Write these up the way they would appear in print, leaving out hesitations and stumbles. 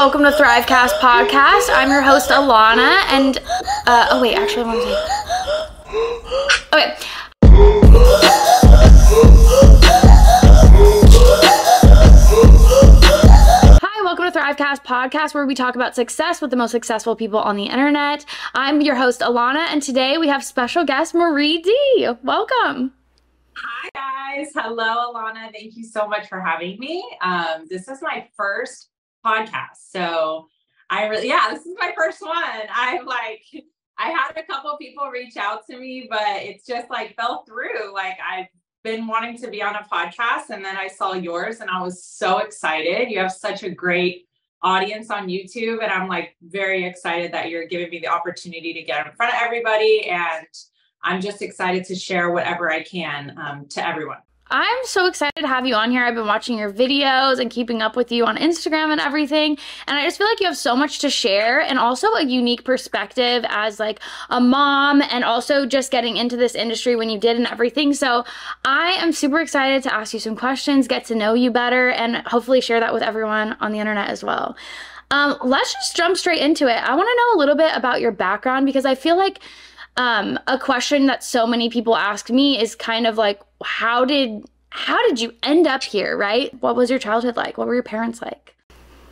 welcome to THRIVECAST podcast. I'm your host, Alanah, and, oh wait, actually, I want to say, okay. Hi, welcome to THRIVECAST podcast, where we talk about success with the most successful people on the internet. I'm your host, Alanah, and today we have special guest, Marie D. Welcome. Hi guys. Hello, Alanah. Thank you so much for having me. This is my first podcast. So this is my first one. I had a couple of people reach out to me, but it's just fell through. I've been wanting to be on a podcast, and then I saw yours and I was so excited. You have such a great audience on YouTube, and I'm very excited that you're giving me the opportunity to get in front of everybody, and I'm just excited to share whatever I can to everyone. I'm so excited to have you on here. I've been watching your videos and keeping up with you on Instagram and everything. And I just feel like you have so much to share, and also a unique perspective as a mom, and also just getting into this industry when you did and everything. So I am super excited to ask you some questions, get to know you better, and hopefully share that with everyone on the internet as well. Let's just jump straight into it. I want to know a little bit about your background, because I feel like a question that so many people ask me is kind of how did you end up here, right? What was your childhood like? What were your parents like?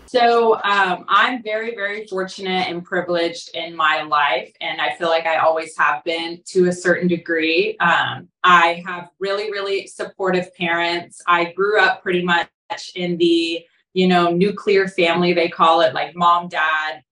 So I'm very, very fortunate and privileged in my life, and I feel like I always have been to a certain degree. I have really, really supportive parents. I grew up pretty much in the, nuclear family, they call it, mom, dad,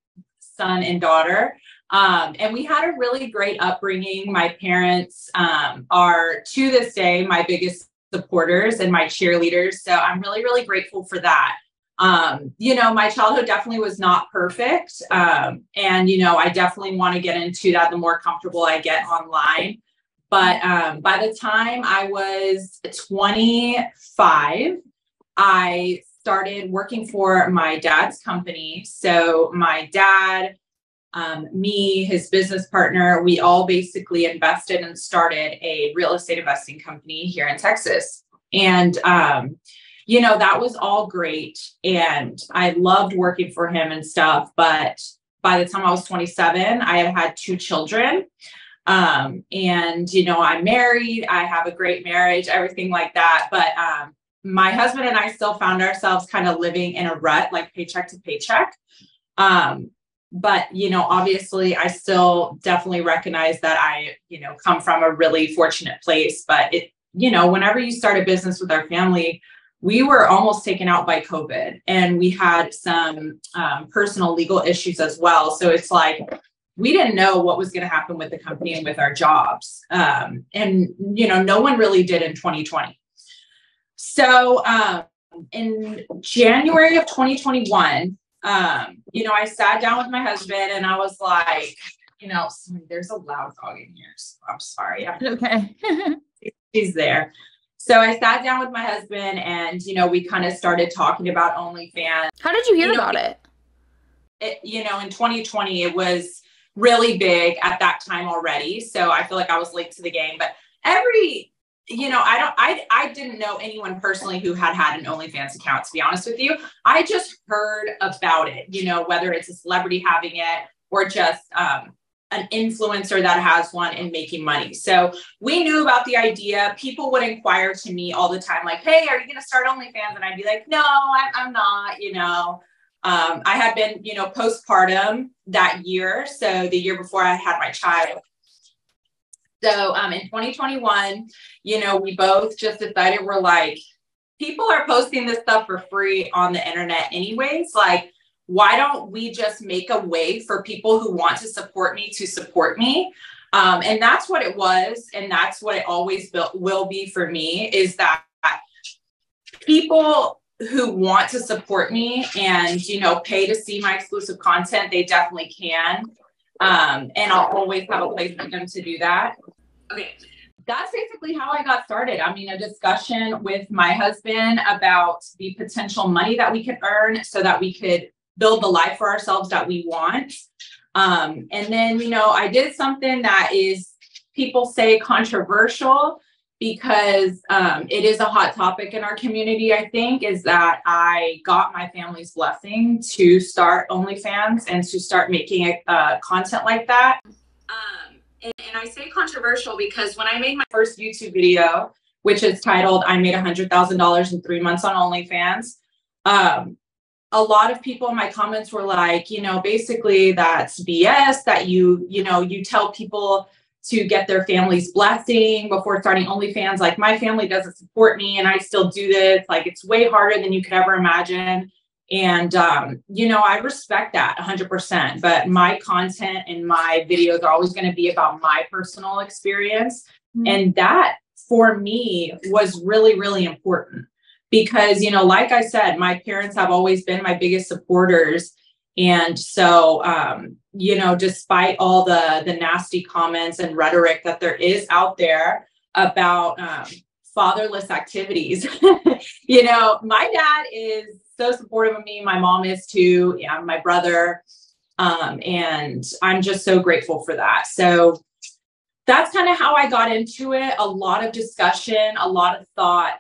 son, and daughter. And we had a really great upbringing. My parents are, to this day, my biggest supporters and my cheerleaders. So I'm really, really grateful for that. My childhood definitely was not perfect. And, I definitely want to get into that the more comfortable I get online. But by the time I was 25, I started working for my dad's company. So my dad, me, his business partner, we all basically invested and started a real estate investing company here in Texas. And, that was all great. And I loved working for him and stuff. But by the time I was 27, I had 2 children. And, I'm married, I have a great marriage, everything like that. But, my husband and I still found ourselves kind of living in a rut, paycheck to paycheck. But, obviously I still definitely recognize that I, come from a really fortunate place. But whenever you start a business with our family, we were almost taken out by COVID, and we had some personal legal issues as well. So it's we didn't know what was going to happen with the company and with our jobs. And, no one really did in 2020. So in January of 2021, I sat down with my husband and I was there's a loud dog in here, so I'm sorry. Okay. She's there. So I sat down with my husband, and, we kind of started talking about OnlyFans. How did you hear about it? In 2020, it was really big at that time already. So I feel like I was late to the game, but I didn't know anyone personally who had an OnlyFans account, to be honest with you. I just heard about it, whether it's a celebrity having it or just an influencer that has one and making money. So we knew about the idea. People would inquire to me all the time, hey, are you going to start OnlyFans? And I'd be like, no, I'm not, I had been, postpartum that year. So the year before I had my child. So in 2021, we both just decided people are posting this stuff for free on the internet anyways. Why don't we just make a way for people who want to support me to support me? And that's what it was. And that's what it always will be for me, is that people who want to support me and, pay to see my exclusive content, they definitely can. And I'll always have a place for them to do that. Okay. That's basically how I got started. A discussion with my husband about the potential money that we could earn so that we could build the life for ourselves that we want. And then, I did something that is, people say, controversial, because it is a hot topic in our community, I think, is that I got my family's blessing to start OnlyFans and to start making content like that. And I say controversial because when I made my first YouTube video, which is titled, I made $100,000 in 3 months on OnlyFans, a lot of people in my comments were like, basically that's BS, that you tell people to get their family's blessing before starting OnlyFans. Like, my family doesn't support me and I still do this. Like, it's way harder than you could ever imagine. And, I respect that 100%, but my content and my videos are always going to be about my personal experience. Mm-hmm. And that for me was really, really important because, like I said, my parents have always been my biggest supporters. And so, despite all the nasty comments and rhetoric that there is out there about fatherless activities, my dad is so supportive of me. My mom is too. Yeah, my brother. And I'm just so grateful for that. So that's kind of how I got into it. A lot of discussion, a lot of thought.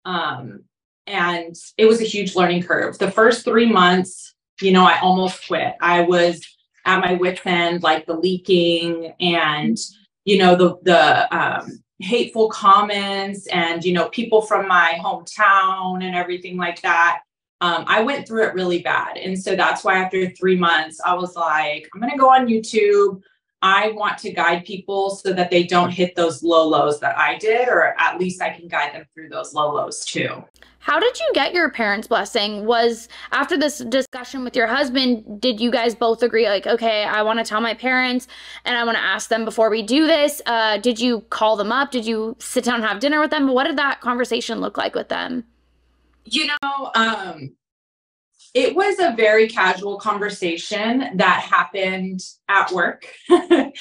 And it was a huge learning curve. The first 3 months, I almost quit. I was at my wit's end, like the leaking and, the hateful comments and, people from my hometown and everything like that. I went through it really bad. And so that's why after 3 months, I was like, I'm going to go on YouTube. I want to guide people so that they don't hit those low lows that I did, or at least I can guide them through those low lows too. How did you get your parents' blessing? Was after this discussion with your husband, did you guys both agree, like, okay, I want to tell my parents and I want to ask them before we do this? Did you call them up? Did you sit down and have dinner with them? What did that conversation look like with them? It was a very casual conversation that happened at work. I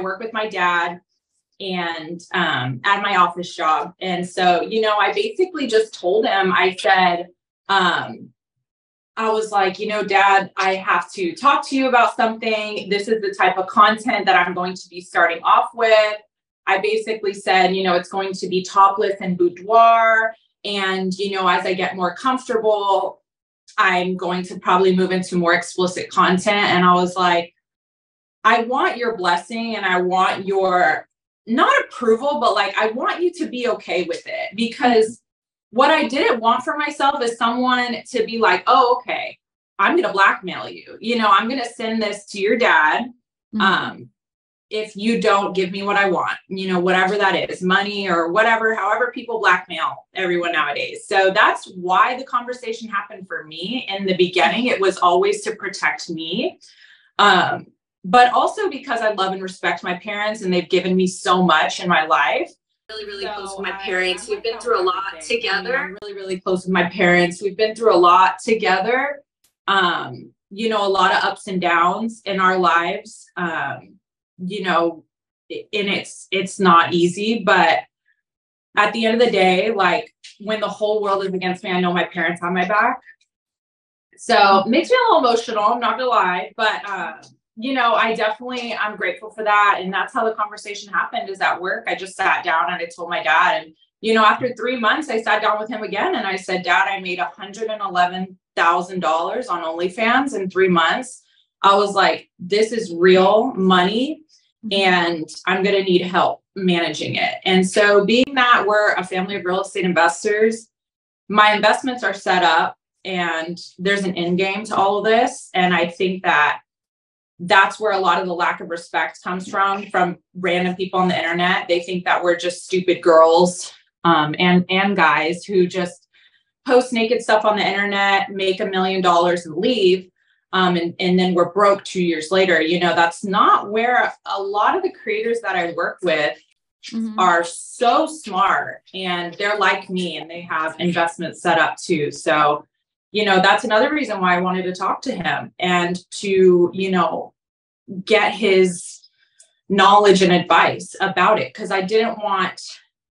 work with my dad and at my office job. And so, I basically just told him, I said, I was like, Dad, I have to talk to you about something. This is the type of content that I'm going to be starting off with. I basically said, it's going to be topless and boudoir. And, as I get more comfortable, I'm going to probably move into more explicit content. And I was like, I want your blessing and I want your, not approval, but like, I want you to be okay with it, because what I didn't want for myself is someone to be like, oh, okay, I'm going to blackmail you. I'm going to send this to your dad. If you don't give me what I want, whatever that is, money or whatever, however people blackmail everyone nowadays. So that's why the conversation happened for me. In the beginning, it was always to protect me. But also because I love and respect my parents and they've given me so much in my life. Really close with my parents. We've been through a lot together. I'm really close with my parents. We've been through a lot together. A lot of ups and downs in our lives. And it's not easy, but at the end of the day, like, when the whole world is against me, I know my parents have my back. So it makes me a little emotional, I'm not gonna lie, but I'm grateful for that. And that's how the conversation happened, is at work. I just sat down and I told my dad, and after 3 months, I sat down with him again and I said, Dad, I made $111,000 on OnlyFans in 3 months. I was like, this is real money and I'm going to need help managing it. And so, being that we're a family of real estate investors, my investments are set up and there's an end game to all of this. And I think that that's where a lot of the lack of respect comes from random people on the internet. They think that we're just stupid girls and guys who just post naked stuff on the internet, make $1 million and leave. And then we're broke 2 years later. That's not where a lot of the creators that I work with are so smart, and they're like me and they have investments set up too. So, that's another reason why I wanted to talk to him and to, get his knowledge and advice about it. Cause I didn't want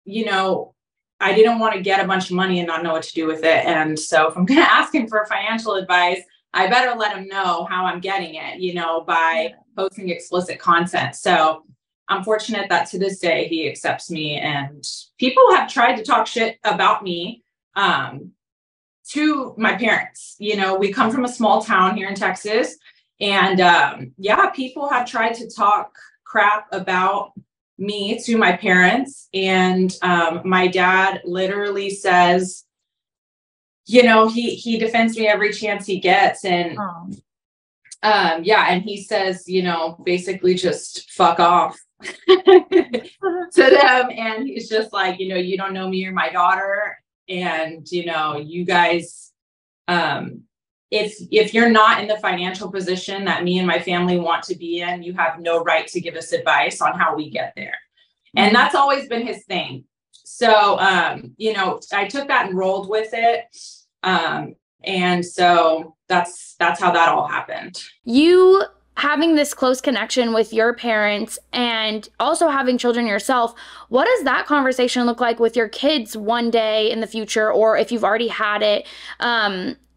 to get a bunch of money and not know what to do with it. And so if I'm going to ask him for financial advice, I better let him know how I'm getting it, by posting explicit content. So I'm fortunate that to this day he accepts me, and people have tried to talk shit about me to my parents. You know, we come from a small town here in Texas, and yeah, people have tried to talk crap about me to my parents, and my dad literally says, you know, he defends me every chance he gets, and yeah, and he says, you know, basically just fuck off to them, and he's just like, you know, you don't know me, you're my daughter, and you know, you guys, if you're not in the financial position that me and my family want to be in, you have no right to give us advice on how we get there. And that's always been his thing. So you know, I took that and rolled with it. And so that's how that all happened. You having this close connection with your parents and also having children yourself, what does that conversation look like with your kids one day in the future, or if you've already had it,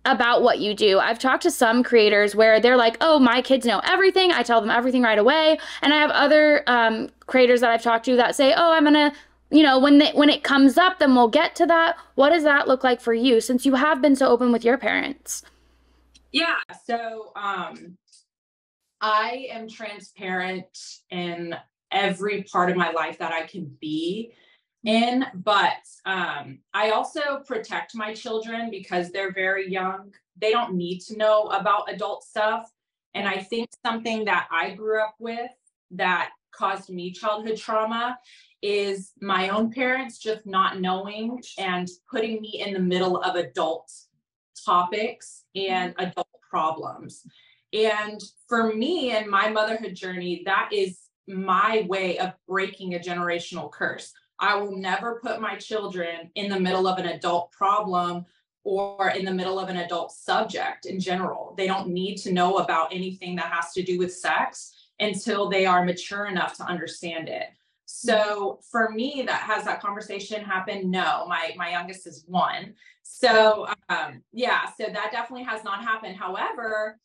about what you do? I've talked to some creators where they're like, oh, my kids know everything, I tell them everything right away. And I have other creators that I've talked to that say, oh, I'm gonna, you know, when it comes up, then we'll get to that. What does that look like for you, since you have been so open with your parents? Yeah, so I am transparent in every part of my life that I can be in, but I also protect my children because they're very young. They don't need to know about adult stuff. And I think something that I grew up with that caused me childhood trauma is my own parents just not knowing and putting me in the middle of adult topics and adult problems. And for me and my motherhood journey, that is my way of breaking a generational curse. I will never put my children in the middle of an adult problem or in the middle of an adult subject in general. They don't need to know about anything that has to do with sex until they are mature enough to understand it. So for me, that has that conversation happen? No, my youngest is 1. So yeah, so that definitely has not happened. However,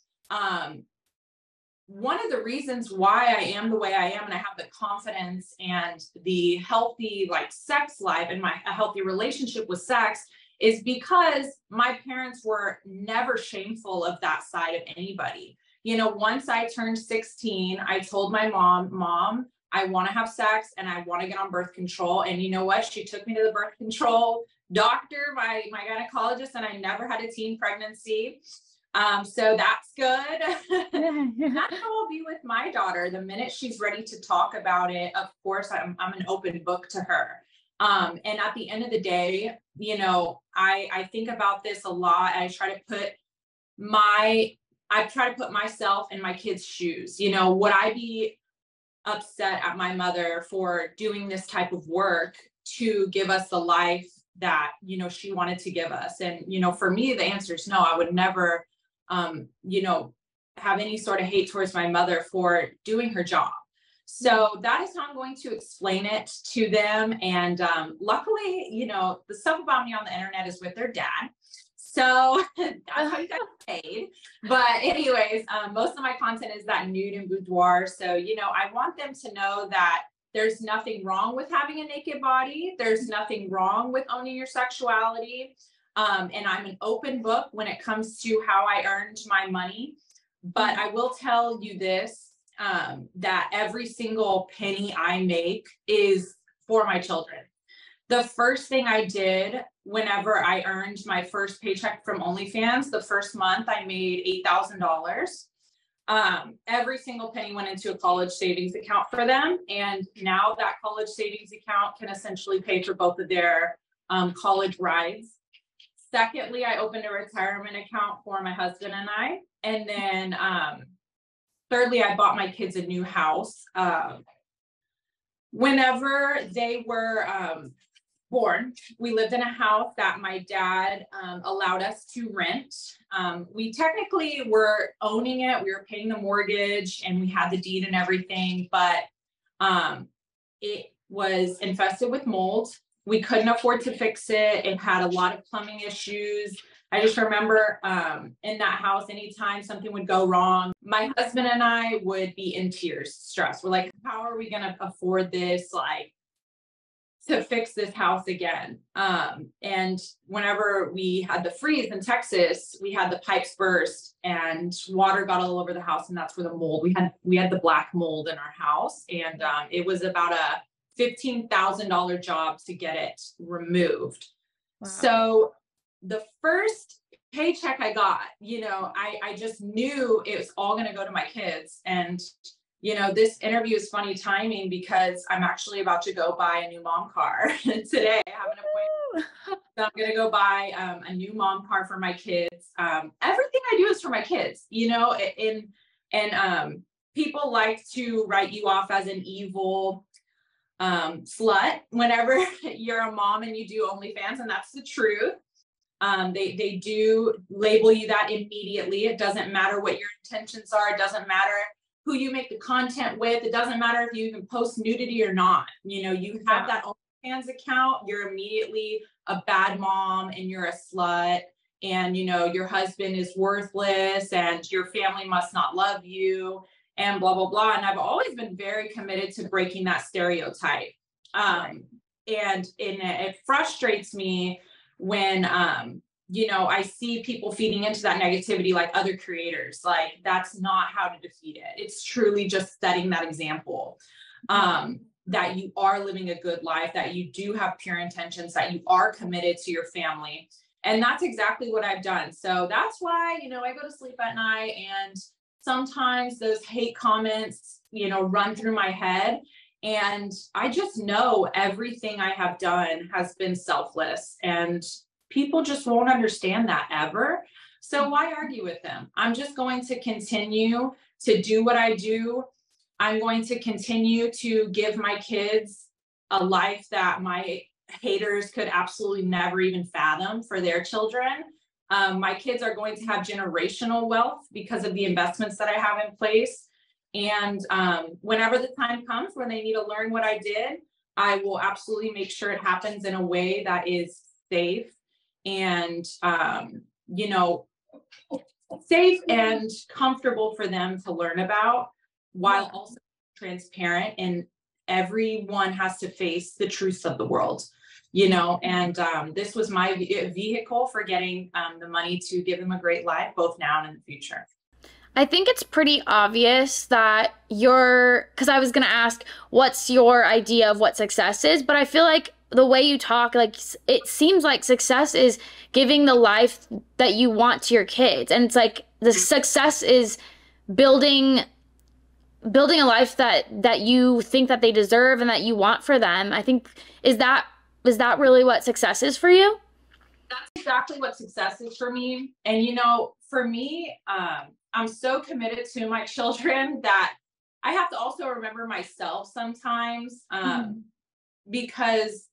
one of the reasons why I am the way I am and I have the confidence and the healthy like sex life and a healthy relationship with sex is because my parents were never shameful of that side of anybody. You know, once I turned 16, I told my mom, I want to have sex and I want to get on birth control. And you know what? She took me to the birth control doctor, my gynecologist, and I never had a teen pregnancy. So that's good. That's how I'll be with my daughter. The minute she's ready to talk about it, of course, I'm an open book to her. And at the end of the day, you know, I think about this a lot. I try to put myself in my kids' shoes. You know, would I be upset at my mother for doing this type of work to give us the life that, you know, she wanted to give us? And, you know, for me, the answer is no. I would never, you know, have any sort of hate towards my mother for doing her job. So that is how I'm going to explain it to them. And luckily, you know, the stuff about me on the internet is with their dad. So that's how you got paid. But anyways, most of my content is that nude and boudoir. So, you know, I want them to know that there's nothing wrong with having a naked body. There's nothing wrong with owning your sexuality. And I'm an open book when it comes to how I earned my money. But I will tell you this, that every single penny I make is for my children. The first thing I did whenever I earned my first paycheck from OnlyFans, the first month I made $8,000. Every single penny went into a college savings account for them. And now that college savings account can essentially pay for both of their college rides. Secondly, I opened a retirement account for my husband and I. And then thirdly, I bought my kids a new house. Whenever they were born, we lived in a house that my dad allowed us to rent. We technically were owning it. We were paying the mortgage and we had the deed and everything, but it was infested with mold. We couldn't afford to fix it. It had a lot of plumbing issues. I just remember in that house, anytime something would go wrong, my husband and I would be in tears, stressed. We're like, how are we going to afford this? Like, to fix this house again. And whenever we had the freeze in Texas, we had the pipes burst and water got all over the house. And that's where the mold, we had the black mold in our house. And it was about a $15,000 job to get it removed. Wow. So the first paycheck I got, you know, I just knew it was all going to go to my kids. And you know, this interview is funny timing because I'm actually about to go buy a new mom car today. I have an appointment. So I'm going to go buy a new mom car for my kids. Everything I do is for my kids, you know, and people like to write you off as an evil slut whenever you're a mom and you do OnlyFans, and that's the truth. They do label you that immediately. It doesn't matter what your intentions are. It doesn't matter who you make the content with. It doesn't matter if you even post nudity or not. You know, you have that OnlyFans account, you're immediately a bad mom and you're a slut, and you know, your husband is worthless and your family must not love you and blah, blah, blah. And I've always been very committed to breaking that stereotype. And it frustrates me when, you know, I see people feeding into that negativity like other creators. Like, that's not how to defeat it. It's truly just setting that example, that you are living a good life, that you do have pure intentions, that you are committed to your family. And that's exactly what I've done. So that's why, you know, I go to sleep at night and sometimes those hate comments, you know, run through my head. And I just know everything I have done has been selfless, and people just won't understand that ever. So why argue with them? I'm just going to continue to do what I do. I'm going to continue to give my kids a life that my haters could absolutely never even fathom for their children. My kids are going to have generational wealth because of the investments that I have in place. And whenever the time comes where they need to learn what I did, I will absolutely make sure it happens in a way that is safe and, you know, safe and comfortable for them to learn about, while also transparent. And everyone has to face the truths of the world, you know, and this was my vehicle for getting the money to give them a great life, both now and in the future. I think it's pretty obvious that because I was going to ask, what's your idea of what success is? But I feel like the way you talk, like, it seems like success is giving the life that you want to your kids. And it's like the success is building a life that you think that they deserve and that you want for them. I think, is that really what success is for you? That's exactly what success is for me. And, you know, for me, I'm so committed to my children that I have to also remember myself sometimes, because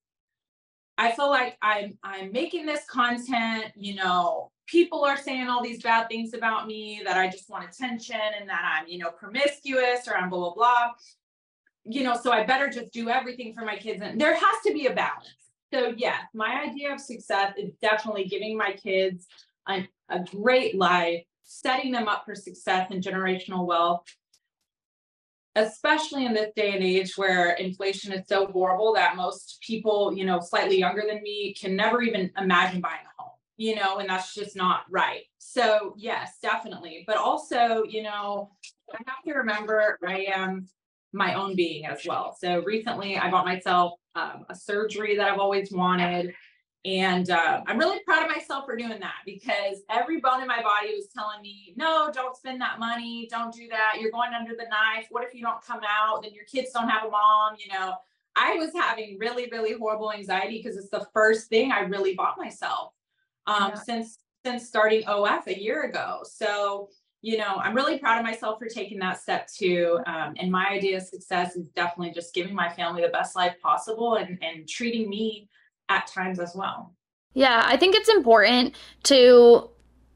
I feel like I'm making this content, you know, people are saying all these bad things about me, that I just want attention and that I'm, you know, promiscuous or I'm blah, blah, blah, you know, so I better just do everything for my kids. And there has to be a balance. So yeah, my idea of success is definitely giving my kids a great life, setting them up for success and generational wealth, especially in this day and age where inflation is so horrible that most people, you know, slightly younger than me can never even imagine buying a home, you know, and that's just not right. So yes, definitely. But also, you know, I have to remember I am my own being as well. So recently I bought myself a surgery that I've always wanted. And I'm really proud of myself for doing that, because every bone in my body was telling me, no, don't spend that money. Don't do that. You're going under the knife. What if you don't come out? Then your kids don't have a mom. You know, I was having really, really horrible anxiety because it's the first thing I really bought myself since starting OF a year ago. So, you know, I'm really proud of myself for taking that step too. And my idea of success is definitely just giving my family the best life possible and treating me at times as well. Yeah, I think it's important to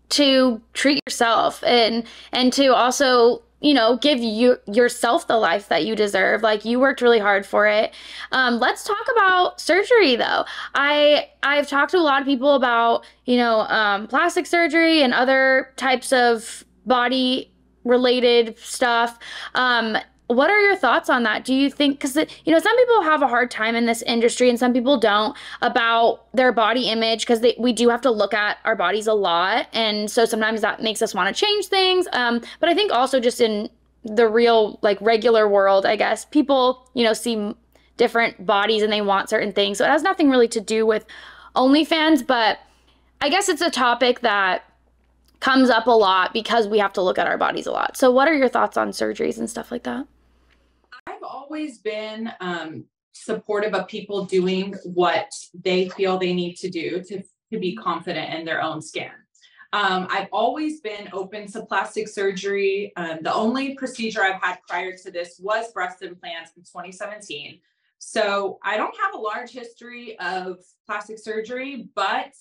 treat yourself and to also you know, give yourself the life that you deserve. Like, you worked really hard for it. Let's talk about surgery though. I've talked to a lot of people about, you know, plastic surgery and other types of body related stuff. What are your thoughts on that? Do you think, because, you know, some people have a hard time in this industry and some people don't, about their body image, because we do have to look at our bodies a lot. And so sometimes that makes us want to change things. But I think also just in the real, like, regular world, I guess, people, you know, see different bodies and they want certain things. So it has nothing really to do with OnlyFans, but I guess it's a topic that comes up a lot because we have to look at our bodies a lot. So what are your thoughts on surgeries and stuff like that? I've always been supportive of people doing what they feel they need to do to be confident in their own skin. I've always been open to plastic surgery. The only procedure I've had prior to this was breast implants in 2017. So I don't have a large history of plastic surgery, but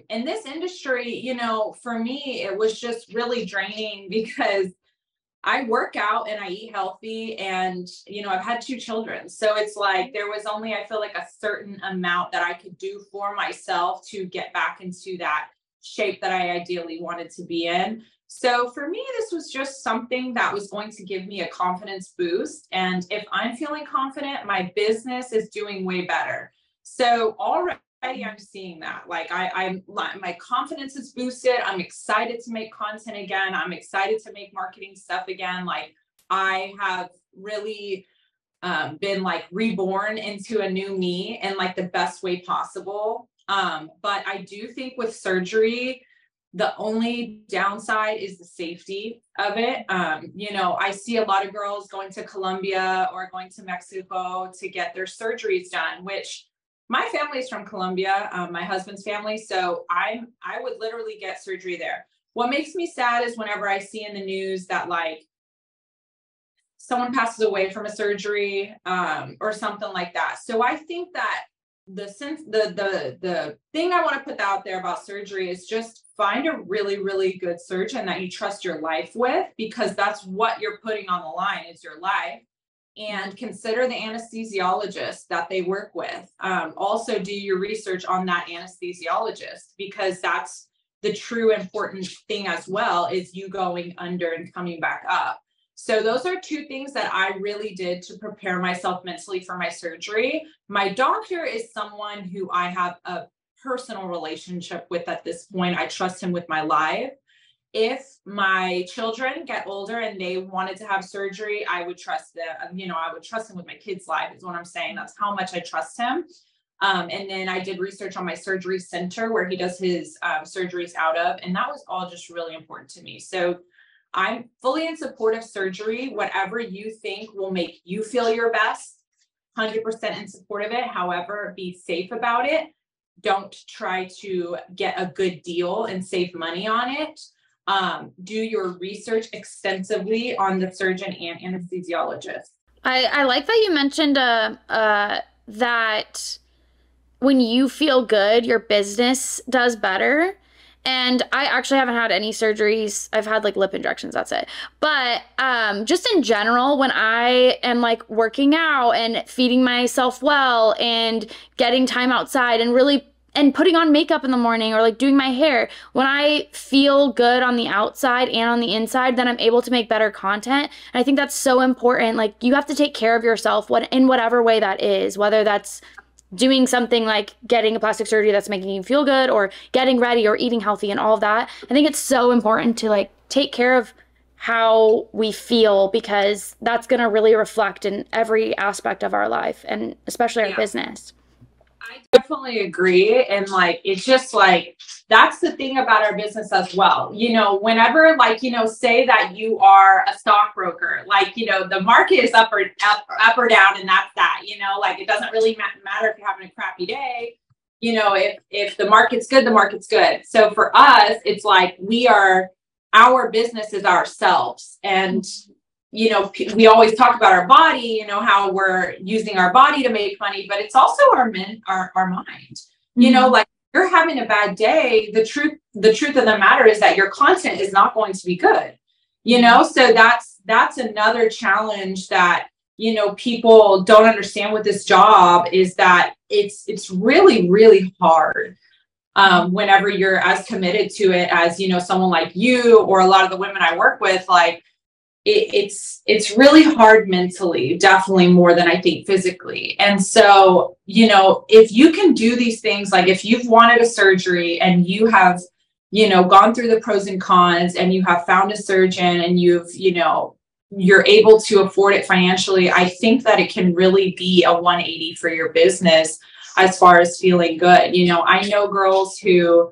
in this industry, you know, for me, it was just really draining because I work out and I eat healthy, and, you know, I've had 2 children. So it's like, there was only, I feel like, a certain amount that I could do for myself to get back into that shape that I ideally wanted to be in. So for me, this was just something that was going to give me a confidence boost. And if I'm feeling confident, my business is doing way better. So already I'm seeing that. Like, my confidence is boosted. I'm excited to make content again. I'm excited to make marketing stuff again. Like, I have really been like reborn into a new me in like the best way possible. But I do think with surgery, the only downside is the safety of it. You know, I see a lot of girls going to Colombia or going to Mexico to get their surgeries done, which my family is from Colombia, my husband's family. So I would literally get surgery there. What makes me sad is whenever I see in the news that, like, someone passes away from a surgery, or something like that. So I think that the thing I want to put out there about surgery is just find a really, really good surgeon that you trust your life with, because that's what you're putting on the line, is your life. And consider the anesthesiologist that they work with. Also do your research on that anesthesiologist, because that's the true important thing as well, is you going under and coming back up. So those are 2 things that I really did to prepare myself mentally for my surgery. My doctor is someone who I have a personal relationship with at this point. I trust him with my life. If my children get older and they wanted to have surgery, I would trust them. You know, I would trust him with my kids' life, is what I'm saying. That's how much I trust him. And then I did research on my surgery center where he does his surgeries out of, and that was all just really important to me. So I'm fully in support of surgery. Whatever you think will make you feel your best, 100% in support of it. However, be safe about it. Don't try to get a good deal and save money on it. Do your research extensively on the surgeon and anesthesiologist. I like that you mentioned that when you feel good, your business does better. And I actually haven't had any surgeries. I've had like lip injections, that's it. But just in general, when I am like working out and feeding myself well and getting time outside and really putting on makeup in the morning, or like doing my hair, when I feel good on the outside and on the inside, then I'm able to make better content. And I think that's so important. Like, you have to take care of yourself in whatever way that is, whether that's doing something like getting a plastic surgery that's making you feel good, or getting ready, or eating healthy, and all of that. I think it's so important to like take care of how we feel, because that's going to really reflect in every aspect of our life, and especially our business. I definitely agree. And like, it's just like, that's the thing about our business as well. You know, whenever, like, you know, say that you are a stockbroker, like, you know, the market is up or down, and that's that, you know, like, it doesn't really matter if you're having a crappy day. You know, if the market's good, the market's good. So for us, it's like, our business is ourselves. And you know, we always talk about our body, you know, how we're using our body to make money, but it's also our mind. You know, like, you're having a bad day, the truth of the matter is that your content is not going to be good. you know, so that's another challenge that, you know, people don't understand with this job, is that it's really, really hard. Whenever you're as committed to it as, you know, someone like you or a lot of the women I work with, like it's really hard mentally, definitely more than I think physically. And so, you know, if you can do these things, like if you've wanted a surgery and you have, you know, gone through the pros and cons and you have found a surgeon and you've, you know, you're able to afford it financially, I think that it can really be a 180 for your business as far as feeling good. You know, I know girls who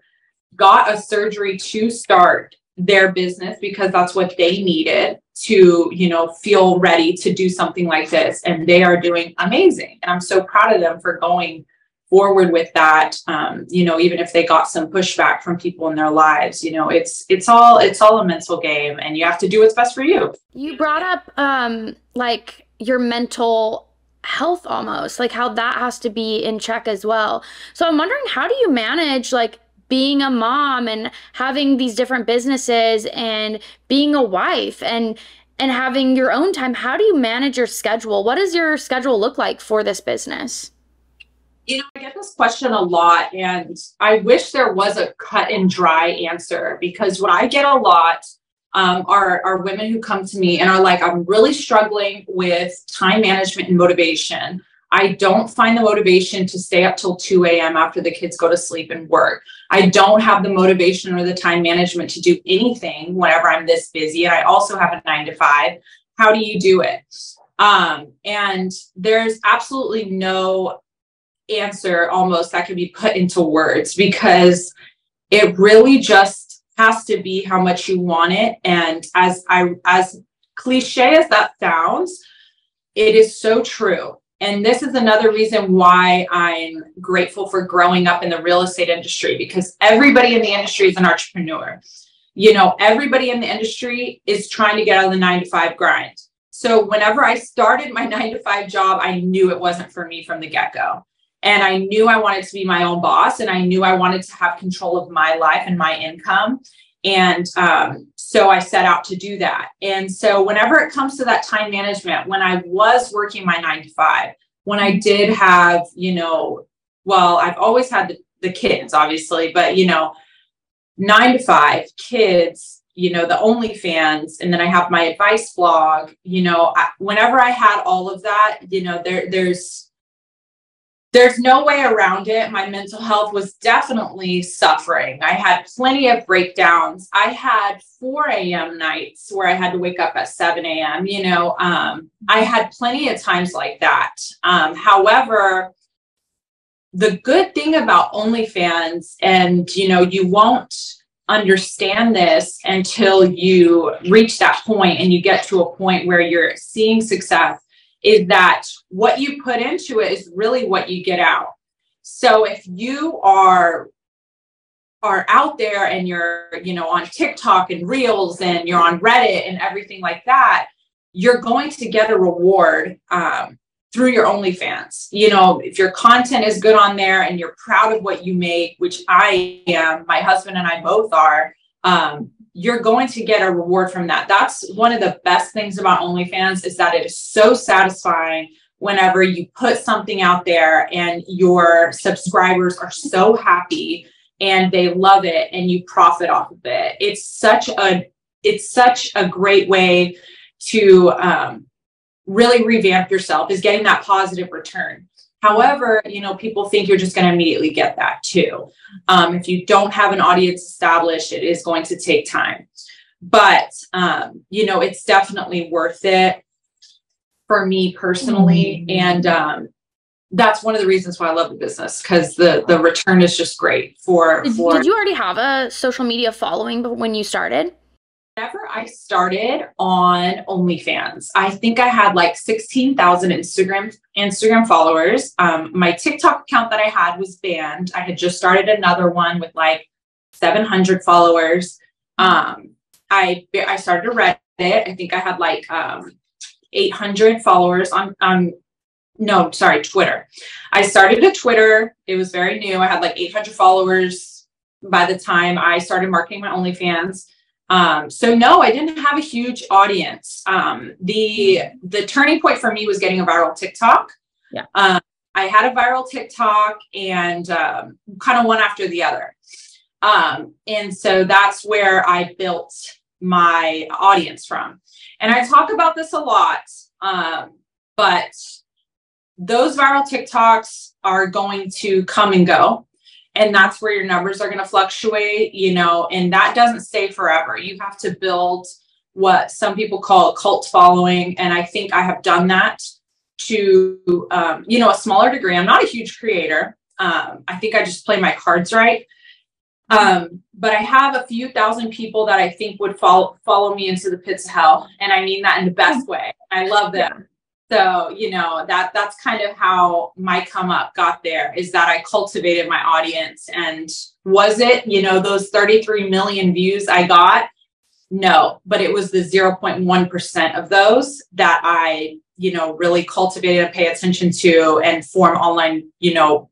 got a surgery to start their business because that's what they needed to, you know, feel ready to do something like this. And they are doing amazing. And I'm so proud of them for going forward with that. You know, even if they got some pushback from people in their lives, you know, it's all a mental game, and you have to do what's best for you. You brought up like your mental health, almost like how that has to be in check as well. So I'm wondering, how do you manage like being a mom and having these different businesses and being a wife and having your own time? How do you manage your schedule? What does your schedule look like for this business? You know, I get this question a lot, and I wish there was a cut and dry answer, because what I get a lot are women who come to me and are like, I'm really struggling with time management and motivation. I don't find the motivation to stay up till 2 a.m. after the kids go to sleep and work. I don't have the motivation or the time management to do anything whenever I'm this busy. And I also have a 9-to-5. How do you do it? And there's absolutely no answer almost that can be put into words, because it really just has to be how much you want it. And as cliche as that sounds, it is so true. And this is another reason why I'm grateful for growing up in the real estate industry, because everybody in the industry is an entrepreneur. You know, everybody in the industry is trying to get out of the 9-to-5 grind. So whenever I started my 9-to-5 job, I knew it wasn't for me from the get-go. And I knew I wanted to be my own boss, and I knew I wanted to have control of my life and my income. And so I set out to do that. And so whenever it comes to that time management, when I was working my 9-to-5, when I did have, you know, well, I've always had the kids, obviously, but, you know, 9-to-5, kids, you know, the ONLYFANS, and then I have my advice blog, you know, whenever I had all of that, you know, there's no way around it. My mental health was definitely suffering. I had plenty of breakdowns. I had 4 a.m. nights where I had to wake up at 7 a.m. You know, I had plenty of times like that. However, the good thing about OnlyFans, and, you know, you won't understand this until you reach that point and you get to a point where you're seeing success, is that what you put into it is really what you get out. So if you are out there and you're, you know, on TikTok and Reels and you're on Reddit and everything like that, you're going to get a reward through your OnlyFans. You know, if your content is good on there and you're proud of what you make, which I am, my husband and I both are, you're going to get a reward from that. That's one of the best things about OnlyFans, is that it is so satisfying whenever you put something out there and your subscribers are so happy and they love it and you profit off of it. It's such a great way to really revamp yourself, is getting that positive return. However, you know, people think you're just going to immediately get that too. If you don't have an audience established, it is going to take time. But, you know, it's definitely worth it for me personally. And that's one of the reasons why I love the business, because the return is just great. Did you already have a social media following when you started? Whenever I started on OnlyFans, I think I had like 16,000 Instagram followers. My TikTok account that I had was banned. I had just started another one with like 700 followers. I started a Reddit. I think I had like 800 followers on Twitter. I started a Twitter. It was very new. I had like 800 followers by the time I started marketing my OnlyFans. So no, I didn't have a huge audience. The turning point for me was getting a viral TikTok. Yeah. I had a viral TikTok and kind of one after the other. And so that's where I built my audience from. And I talk about this a lot, but those viral TikToks are going to come and go. And that's where your numbers are going to fluctuate, you know, and that doesn't stay forever. You have to build what some people call a cult following. And I think I have done that to, you know, a smaller degree. I'm not a huge creator. I think I just play my cards right. But I have a few thousand people that I think would follow me into the pits of hell. And I mean that in the best way. I love them. Yeah. So, you know, that's kind of how my come up got there, is that I cultivated my audience. And was it, you know, those 33 million views I got? No, but it was the 0.1% of those that I, you know, really cultivated and pay attention to and form online, you know,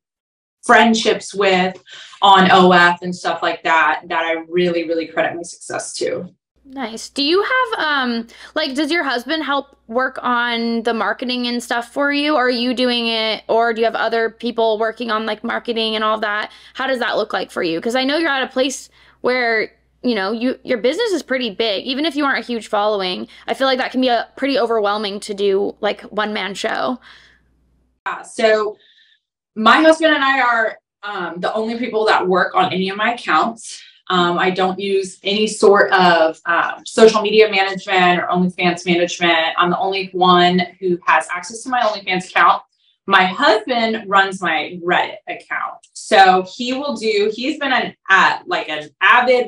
friendships with on OF and stuff like that, that I really, really credit my success to. Nice. Do you have, like, does your husband help work on the marketing and stuff for you? Or are you doing it? Or do you have other people working on like marketing and all that? How does that look like for you? Because I know you're at a place where, you know, your business is pretty big. Even if you aren't a huge following, I feel like that can be a pretty overwhelming to do like one-man show. Yeah. So my husband and I are the only people that work on any of my accounts. I don't use any sort of social media management or OnlyFans management. I'm the only one who has access to my OnlyFans account. My husband runs my Reddit account. So he's been an avid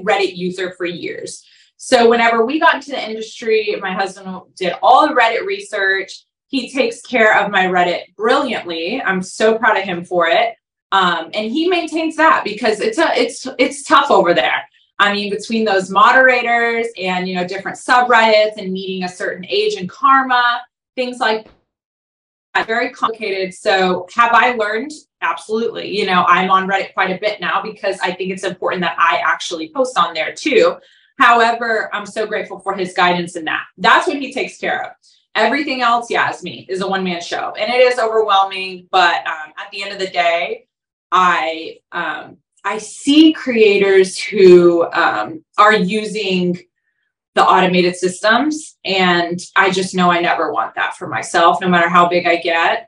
Reddit user for years. So whenever we got into the industry, my husband did all the Reddit research. He takes care of my Reddit brilliantly. I'm so proud of him for it. And he maintains that because it's tough over there. I mean, between those moderators and, you know, different subreddits and meeting a certain age and karma, things like that, very complicated. So have I learned? Absolutely. You know, I'm on Reddit quite a bit now because I think it's important that I actually post on there too. However, I'm so grateful for his guidance in that. That's what he takes care of. Everything else, yeah, is me, is a one-man show. And it is overwhelming, but at the end of the day, I see creators who are using the automated systems, and I just know I never want that for myself, no matter how big I get.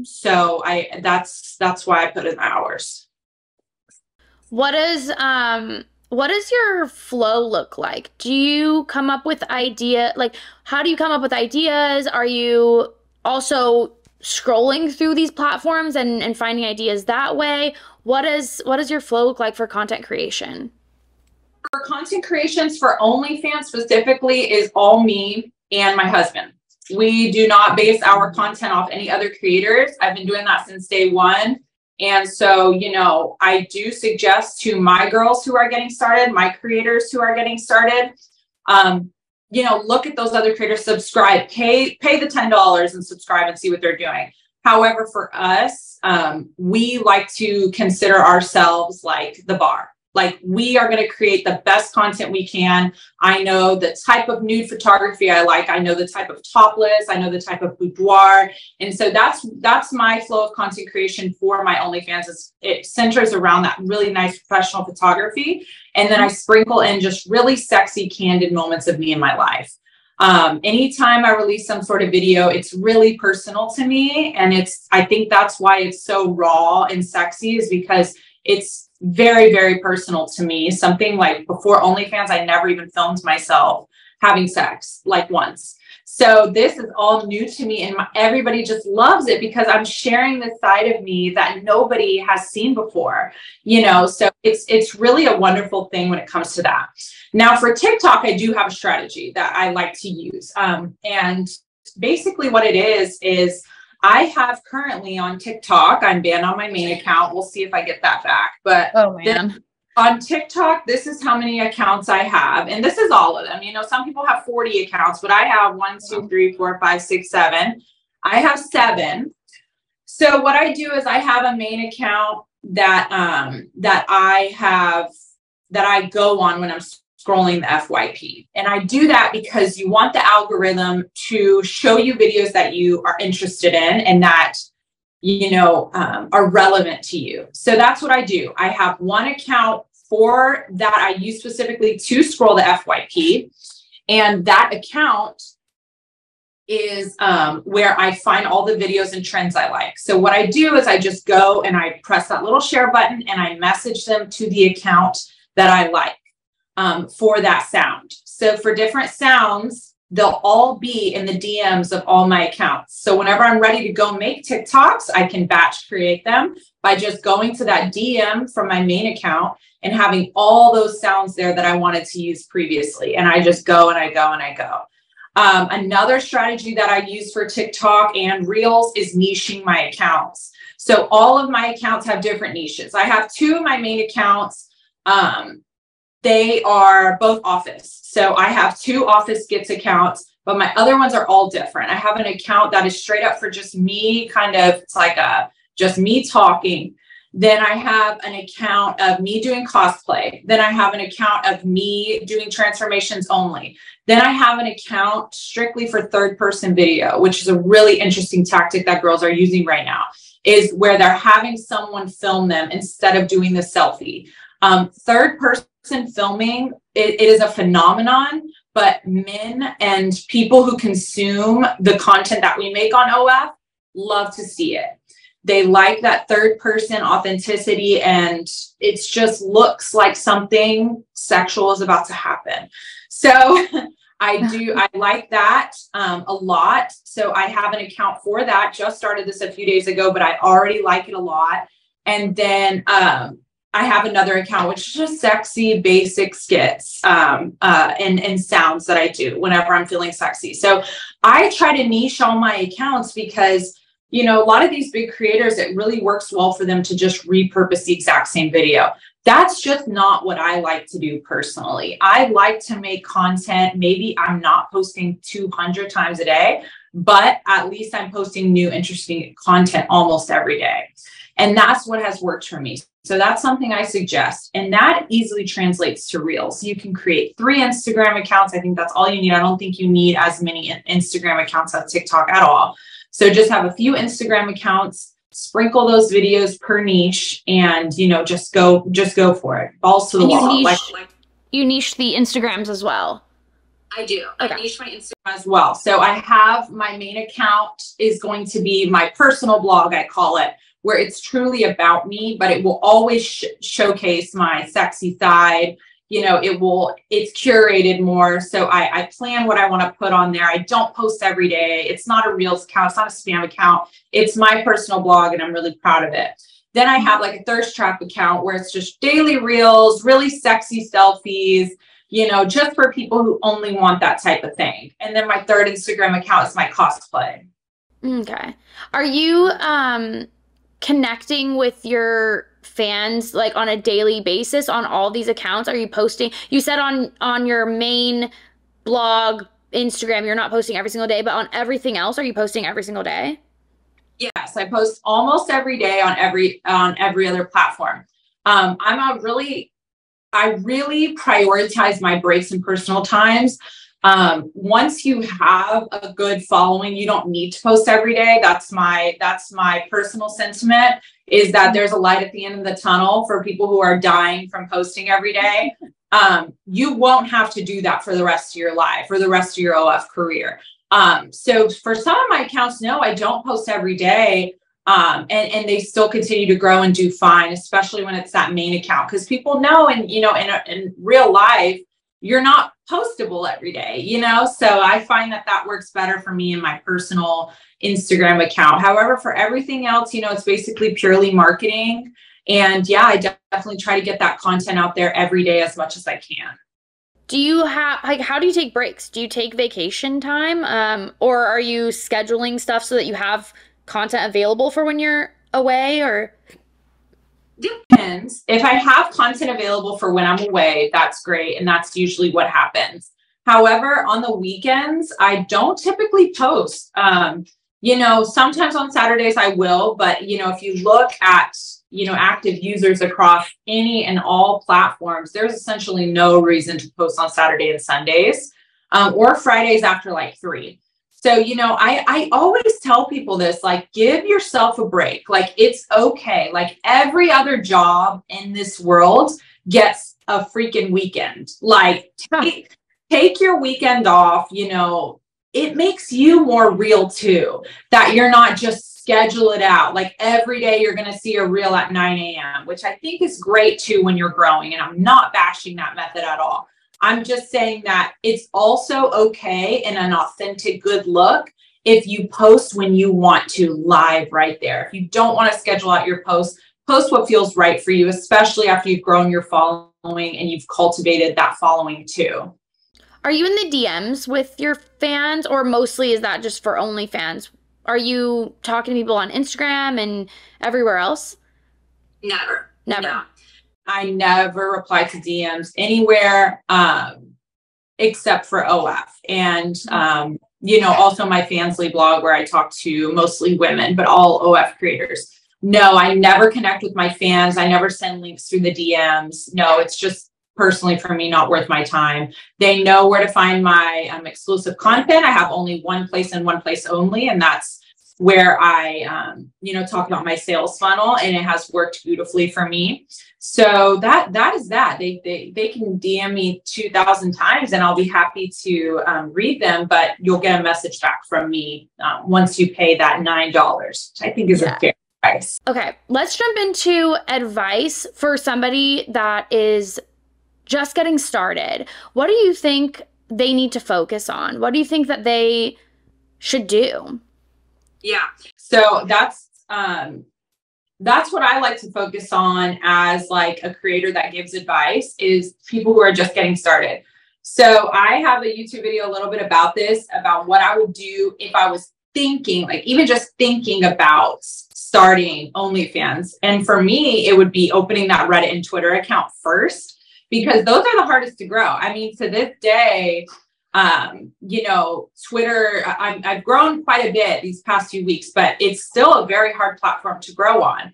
So that's why I put in the hours. What does your flow look like? Do you come up with how do you come up with ideas? Are you also scrolling through these platforms and finding ideas that way? What does your flow look like for content creation? For content creations for OnlyFans specifically is all me and my husband. We do not base our content off any other creators. I've been doing that since day one. And so, you know, I do suggest to my girls who are getting started, my creators who are getting started, you know, look at those other creators, subscribe, pay the $10 and subscribe and see what they're doing. However, for us, we like to consider ourselves like the bar. Like, we are going to create the best content we can. I know the type of nude photography I like. I know the type of topless. I know the type of boudoir. And so that's my flow of content creation for my OnlyFans. It centers around that really nice professional photography. And then I sprinkle in just really sexy, candid moments of me in my life. Anytime I release some sort of video, it's really personal to me. And I think that's why it's so raw and sexy, is because it's very, very personal to me. Something like before OnlyFans, I never even filmed myself having sex, like once. So this is all new to me, and everybody just loves it because I'm sharing this side of me that nobody has seen before, you know. So it's really a wonderful thing when it comes to that. Now for TikTok, I do have a strategy that I like to use. And basically what it is I have currently on TikTok, I'm banned on my main account. We'll see if I get that back. But oh man, on TikTok, this is how many accounts I have. And this is all of them. You know, some people have 40 accounts, but I have 1, 2, 3, 4, 5, 6, 7. I have 7. So what I do is I have a main account that I go on when I'm scrolling the FYP. And I do that because you want the algorithm to show you videos that you are interested in and that, are relevant to you. So that's what I do. I have one account for that I use specifically to scroll the FYP. And that account is where I find all the videos and trends I like. So what I do is I just go and I press that little share button and I message them to the account that I like for that sound. So for different sounds, they'll all be in the DMs of all my accounts. So whenever I'm ready to go make TikToks, I can batch create them by just going to that DM from my main account and having all those sounds there that I wanted to use previously. And I just go and I go and I go. Another strategy that I use for TikTok and Reels is niching my accounts. So all of my accounts have different niches. I have two of my main accounts. They are both office. So I have two Office Skits accounts, but my other ones are all different. I have an account that is straight up for just me, it's like just me talking. Then I have an account of me doing cosplay. Then I have an account of me doing transformations only. Then I have an account strictly for third-person video, which is a really interesting tactic that girls are using right now, is where they're having someone film them instead of doing the selfie. Third-person filming, it is a phenomenon, but men and people who consume the content that we make on OF love to see it. They like that third person authenticity, and it just looks like something sexual is about to happen. So I like that a lot. So I have an account for that. Just started this a few days ago, but I already like it a lot. And then I have another account, which is just sexy, basic skits and sounds that I do whenever I'm feeling sexy. So I try to niche all my accounts because a lot of these big creators, it really works well for them to just repurpose the exact same video. That's just not what I like to do personally. I like to make content. Maybe I'm not posting 200 times a day, but at least I'm posting new, interesting content almost every day. And that's what has worked for me. So that's something I suggest. And that easily translates to Reels. You can create 3 Instagram accounts. I think that's all you need. I don't think you need as many Instagram accounts as TikTok at all. So just have a few Instagram accounts, sprinkle those videos per niche, and just go for it. Balls to the wall. You niche the Instagrams as well. I do. Okay. I niche my Instagram as well. So I have my main account is going to be my personal blog, I call it, where it's truly about me, but it will always showcase my sexy side. It's curated more. So I plan what I want to put on there. I don't post every day. It's not a Reels account. It's not a spam account. It's my personal blog, and I'm really proud of it. Then I have like a thirst trap account where it's just daily Reels, really sexy selfies, just for people who only want that type of thing. And then my third Instagram account is my cosplay. Okay. Are you connecting with your fans like on a daily basis on all these accounts? Are you posting? You said on your main blog, Instagram, you're not posting every single day, but on everything else, are you posting every single day? Yes, I post almost every day on every other platform. I really prioritize my breaks and personal times. Once you have a good following, you don't need to post every day. That's my personal sentiment, is that there's a light at the end of the tunnel for people who are dying from posting every day. You won't have to do that for the rest of your life or the rest of your OF career. So for some of my accounts, no, I don't post every day. And they still continue to grow and do fine, especially when it's that main account, because people know, and in real life, you're not postable every day, so I find that works better for me in my personal Instagram account. However, for everything else, it's basically purely marketing. And yeah, I definitely try to get that content out there every day as much as I can. Do you have, how do you take breaks? Do you take vacation time? Or are you scheduling stuff so that you have content available for when you're away, or? Depends. If I have content available for when I'm away, that's great. And that's usually what happens. However, on the weekends, I don't typically post. Sometimes on Saturdays I will, but if you look at, active users across any and all platforms, there's essentially no reason to post on Saturday and Sundays, or Fridays after like 3. So, I always tell people this, like, give yourself a break. Like, it's okay. Like, every other job in this world gets a freaking weekend. Like, take your weekend off. It makes you more real too, that you're not just schedule it out. Like, every day you're going to see a reel at 9 a.m., which I think is great too when you're growing. And I'm not bashing that method at all. I'm just saying that it's also okay and an authentic good look if you post when you want to, live right there. If you don't want to schedule out your post what feels right for you, especially after you've grown your following and you've cultivated that following too. Are you in the DMs with your fans, or mostly is that just for OnlyFans? Are you talking to people on Instagram and everywhere else? Never. No. I never reply to DMs anywhere, except for OF. And, also my Fansly blog, where I talk to mostly women, but all OF creators. No, I never connect with my fans. I never send links through the DMs. No, it's just personally for me, not worth my time. They know where to find my exclusive content. I have only one place and one place only, and that's where I, talk about my sales funnel, and it has worked beautifully for me. So that is that. They can DM me 2,000 times and I'll be happy to read them, but you'll get a message back from me once you pay that $9, which I think is a fair price. Okay, let's jump into advice for somebody that is just getting started. What do you think they need to focus on? What do you think that they should do? Yeah. So that's what I like to focus on as like a creator that gives advice, is people who are just getting started. So I have a YouTube video a little bit about this, about what I would do if I was thinking, like even just thinking about starting OnlyFans. And for me, it would be opening that Reddit and Twitter account first, because those are the hardest to grow. I mean, to this day, Twitter, I've grown quite a bit these past few weeks, but it's still a very hard platform to grow on.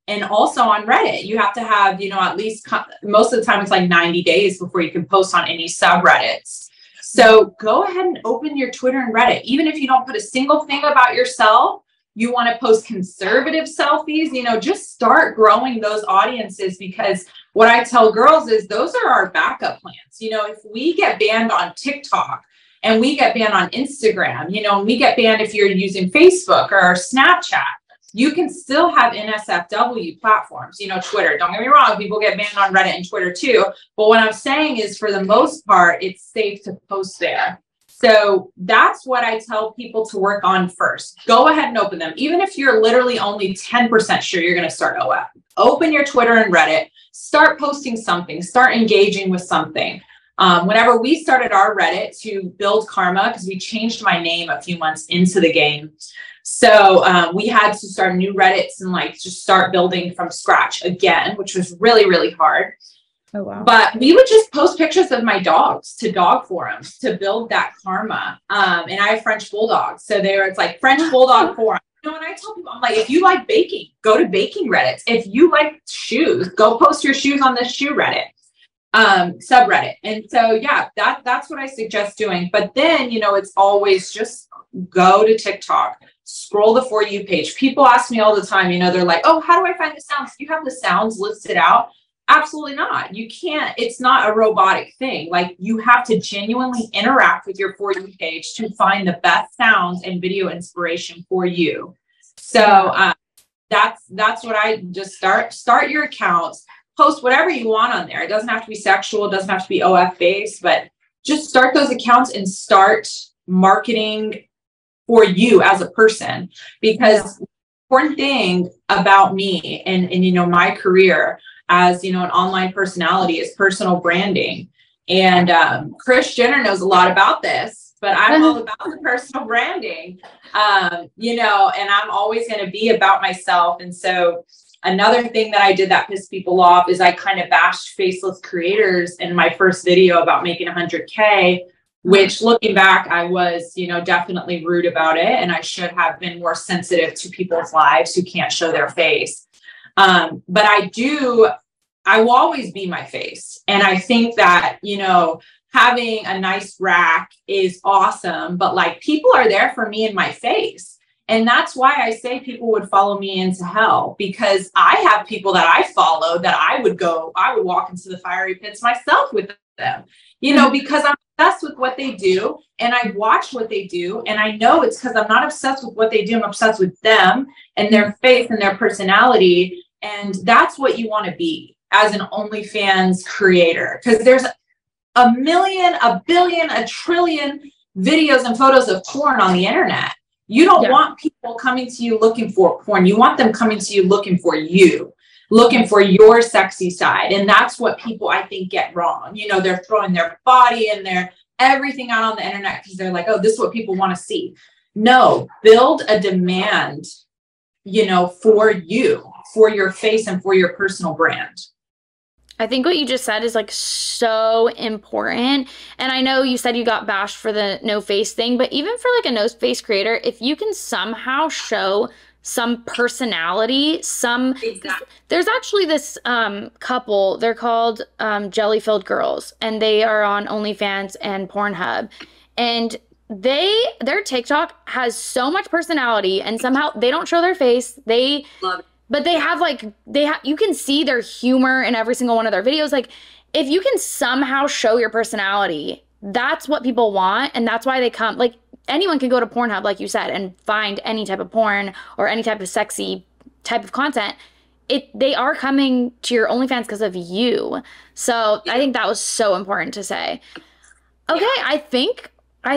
And also on Reddit, you have to have, at least most of the time it's like 90 days before you can post on any subreddits. So go ahead and open your Twitter and Reddit. Even if you don't put a single thing about yourself, you want to post conservative selfies, just start growing those audiences, because what I tell girls is those are our backup plans. If we get banned on TikTok and we get banned on Instagram, and we get banned if you're using Facebook or Snapchat, you can still have NSFW platforms, Twitter. Don't get me wrong, people get banned on Reddit and Twitter too. But what I'm saying is, for the most part, it's safe to post there. So that's what I tell people to work on first. Go ahead and open them. Even if you're literally only 10% sure you're going to start OF, open your Twitter and Reddit, start posting something, start engaging with something. Whenever we started our Reddit to build karma, because we changed my name a few months into the game. So we had to start new Reddits and just start building from scratch again, which was really, really hard. Oh, wow. But we would just post pictures of my dogs to dog forums to build that karma. And I have French bulldogs. So it's like French bulldog forum. And I tell people, I'm like, if you like baking, go to baking Reddits. If you like shoes, go post your shoes on this shoe Reddit, subreddit. And so, yeah, that's what I suggest doing. But then, it's always just go to TikTok, scroll the For You page. People ask me all the time, they're like, oh, how do I find the sounds? Do you have the sounds listed out? Absolutely not. You can't. It's not a robotic thing. Like, you have to genuinely interact with your For You page to find the best sounds and video inspiration for you. So that's what I just start your accounts, post whatever you want on there. It doesn't have to be sexual. It doesn't have to be OF based, but just start those accounts and start marketing for you as a person. Because the important thing about me and my career as, an online personality is personal branding. And Kris Jenner knows a lot about this, but I'm all about the personal branding, and I'm always going to be about myself. And so another thing that I did that pissed people off is I kind of bashed faceless creators in my first video about making 100K, which, looking back, I was, definitely rude about it. And I should have been more sensitive to people's lives who can't show their face. But I will always be my face. And I think that, you know, having a nice rack is awesome, but like people are there for me in my face. And that's why I say people would follow me into hell, because I have people that I follow that I would walk into the fiery pits myself with them, you know, because I'm obsessed with what they do and I watch what they do. And I know it's because I'm not obsessed with what they do. I'm obsessed with them and their faith and their personality. And that's what you want to be as an OnlyFans creator, because there's a million, a billion, a trillion videos and photos of porn on the internet. You don't want people coming to you looking for porn. You want them coming to you looking for you, looking for your sexy side. And that's what people, I think, get wrong. You know, they're throwing their body and their everything out on the internet because they're like, oh, this is what people want to see. No, build a demand, you know, for you, for your face and for your personal brand. I think what you just said is like so important. And I know you said you got bashed for the no face thing, but even for like a no face creator, if you can somehow show some personality, exactly. There's actually this couple, they're called Jelly Filled Girls, and they are on OnlyFans and Pornhub. And their TikTok has so much personality, and somehow they don't show their face. They love it. But they have like, you can see their humor in every single one of their videos. Like, if you can somehow show your personality, that's what people want. And that's why they come. Like, anyone can go to Pornhub, like you said, and find any type of porn or any type of sexy type of content. They are coming to your OnlyFans because of you. So I think that was so important to say. Okay, I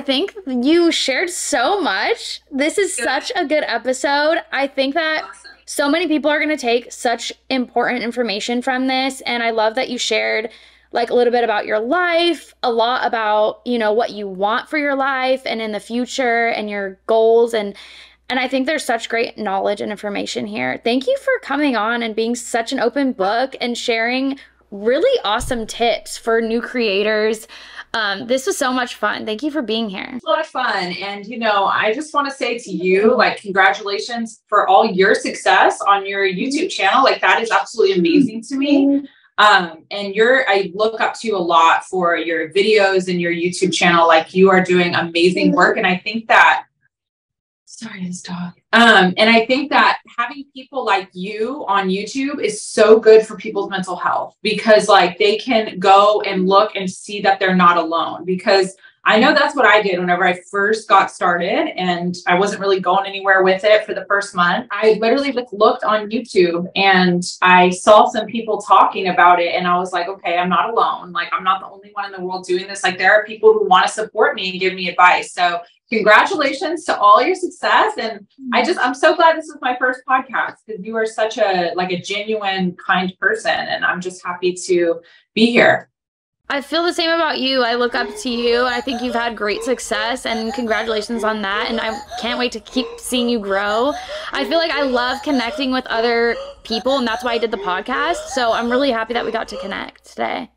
think you shared so much. This is such a good episode. I think that so many people are going to take such important information from this. And I love that you shared like a little bit about your life, a lot about, you know, what you want for your life and in the future and your goals. And I think there's such great knowledge and information here. Thank you for coming on and being such an open book and sharing really awesome tips for new creators. This was so much fun. Thank you for being here. It's a lot of fun. And, you know, I just want to say to you, like, congratulations for all your success on your YouTube channel. Like, that is absolutely amazing to me. And I look up to you a lot for your videos and your YouTube channel. Like, you are doing amazing work. And I think that, sorry, this dog. And I think that having people like you on YouTube is so good for people's mental health, because like they can go and look and see that they're not alone. Because I know that's what I did whenever I first got started and I wasn't really going anywhere with it for the first month. I literally just looked on YouTube and I saw some people talking about it and I was like, okay, I'm not alone. Like, I'm not the only one in the world doing this. Like, there are people who want to support me and give me advice. So congratulations to all your success. And I'm so glad this is my first podcast, because you are such a genuine, kind person. And I'm just happy to be here. I feel the same about you. I look up to you. I think you've had great success, and congratulations on that. And I can't wait to keep seeing you grow. I feel like I love connecting with other people, and that's why I did the podcast. So I'm really happy that we got to connect today.